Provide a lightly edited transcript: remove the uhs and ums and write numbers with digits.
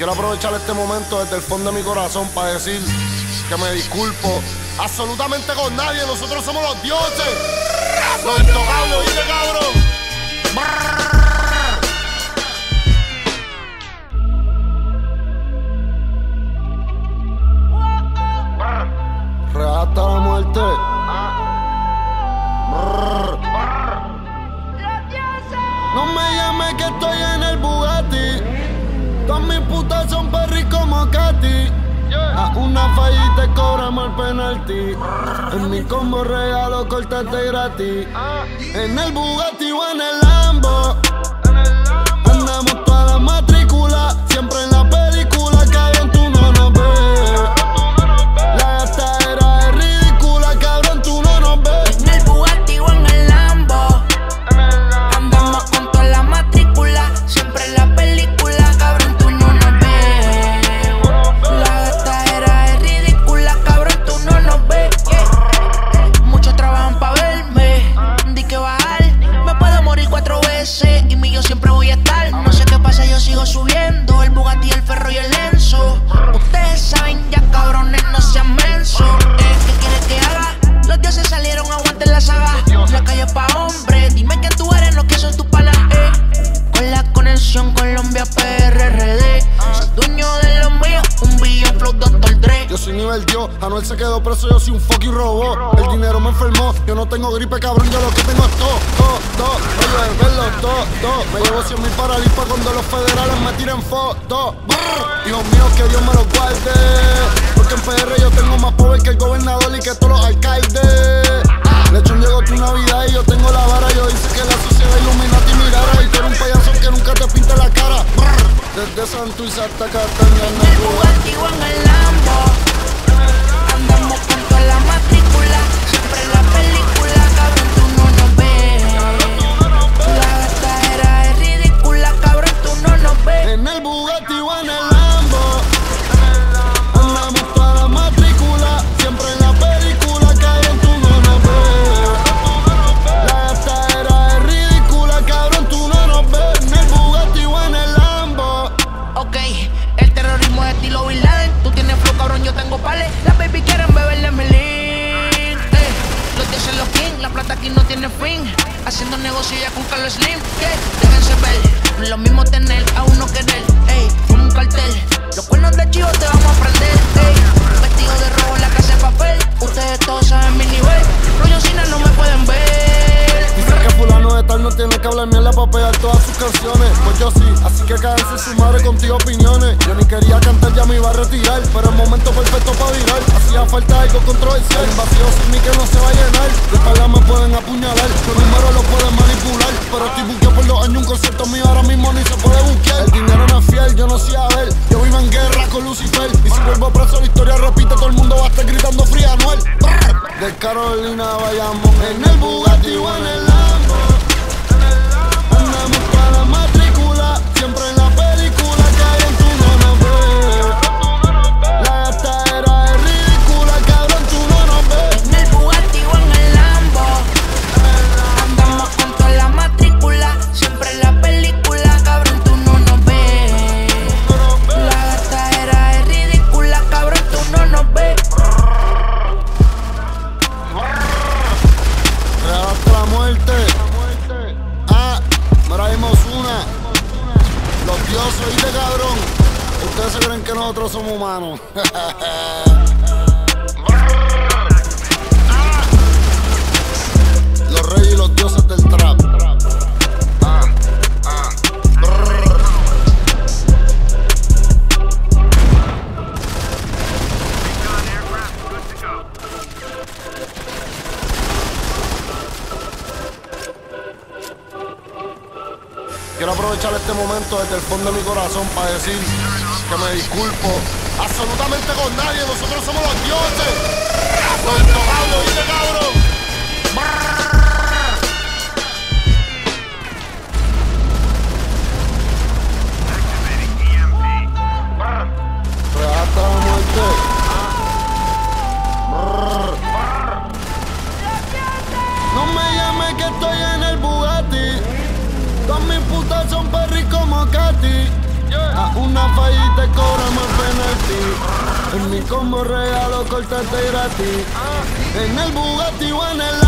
Quiero aprovechar este momento desde el fondo de mi corazón para decir que me disculpo absolutamente con nadie. Nosotros somos los dioses, los intocables, ¿oíste, cabrón? Real hasta la muerte. No me llames que estoy en el Bugatti. Todas mis putas son perris como Katy. A una falla y te cobramos el penalti. En mi combo regalo cortate gratis. En el Bugatti o en el Lambo. Andamos toda la matrícula. Siempre en la película, cabrón, tú no nos ves. La gastadera es ridícula, cabrón, tú no nos ves. En el Bugatti o en el Lambo. Andamos con toda la matrícula. Siempre en la película, cabrón, tú no nos ves. La gastadera es ridícula, cabrón, tú no nos ves. Muchos trabajan pa' verme. Di que bajar, me puedo morir 4 veces. Y mi yo siempre voy a estar. No sé qué pasa, yo sigo subiendo. El Bugatti, el Ferro y el Enzo. Ustedes saben ya, cabrones, no sean mensos. ¿Qué quieres que haga? Los dioses salieron, aguanten la saga. La calle pa' hombres, dime quién tú eres, no que son tus panas, Con la conexión Colombia PRRD. Soy dueño de lo mío, un billón flow Dr. Dre. Yo soy nivel Dios, Anuel se quedó preso, yo soy un fucking robot. El dinero me enfermó, yo no tengo gripe, cabrón, yo lo que tengo es todo. Oye, verlo, todo. Me llevo 100.000 para Lipa cuando los federales me tiren fotos. Hijos míos, que Dios me los guarde. Porque en PR yo tengo más poder que el gobernador y que todos los alcaldes. Lechón llegó tu Navidad y yo tengo la vara. Yo hice que la sociedad Illuminati mirara. Y tú eres un payaso que nunca te pinta la cara. Desde Santurce hasta Castaña. En el Bugatti o en el Lambo. Andamos con toda la matrícula. Siempre en la película, cabrón, tú no nos ves. La gastadera es ridícula, cabrón, tú no nos ves. En el Bugatti o en el Lambo. Andamos toda la matrícula. Siempre en la película, cabrón, tú no nos ves. La gastadera es ridícula, cabrón, tú no nos ves. En el Bugatti o en el Lambo. Ok, el terrorismo es estilo Bin Laden. Tú tienes flow, cabrón, yo tengo pales. Las baby quieren beber de mi lean. Los dioses los king, la plata aquí no tiene fin. Haciendo negocio ya con Carlos Slim. Déjense ver, no es lo mismo tener a uno querer. Como un cartel, los cuernos de chivo te vamos a prender. Vestido de rojo en la casa de papel. Ustedes todos saben mi nivel. Rollo cine no me pueden ver. Dicen que fulano de tal no tiene que hablar mierda para pegar todas sus canciones. Pues yo sí, así que cádense su madre contigo opiniones. Yo ni quería cantar, ya me iba a retirar, pero el momento perfecto para virar. Hacía falta algo controversial, un vacío sin mí que no se va a llenar. De espalda me pueden apuñalar, los números los pueden manipular. Pero estoy buqueado por 2 años, un concierto mío ahora mismo ni se puede buquear. El dinero no es fiel, yo no sé a ver. Yo vivo en guerra con Lucifer. Y si vuelvo preso la historia repite, todo el mundo va a estar gritando Free Anuel. De Carolina vayamos en el Bugatti o en el Lambo. Andamos para la matrícula, siempre en la película, cabrón, tú no nos ves. La gastadera es ridícula, cabrón, tú no nos ves. En el Bugatti o en el Lambo. Andamos con toda la matrícula. Siempre en la película, cabrón, tú no nos ves. La gastadera es ridícula, cabrón, tú no nos ves. Real hasta la muerte. Mira, dimos una. Los dioses, ¿oíste, cabrón? Ustedes se creen que nosotros somos humanos. Los reyes y los dioses del trap. Quiero aprovechar este momento desde el fondo de mi corazón para decir que me disculpo absolutamente con nadie. Nosotros somos los dioses, los intocables, ¿oíste, cabrón? Real hasta la muerte. No me llames que estoy en el Bugatti. Todas mis putas son perris como Katy. A una fallita y cobramos el penalti. En mi combo regalo cortarte gratis. En el Bugatti o en el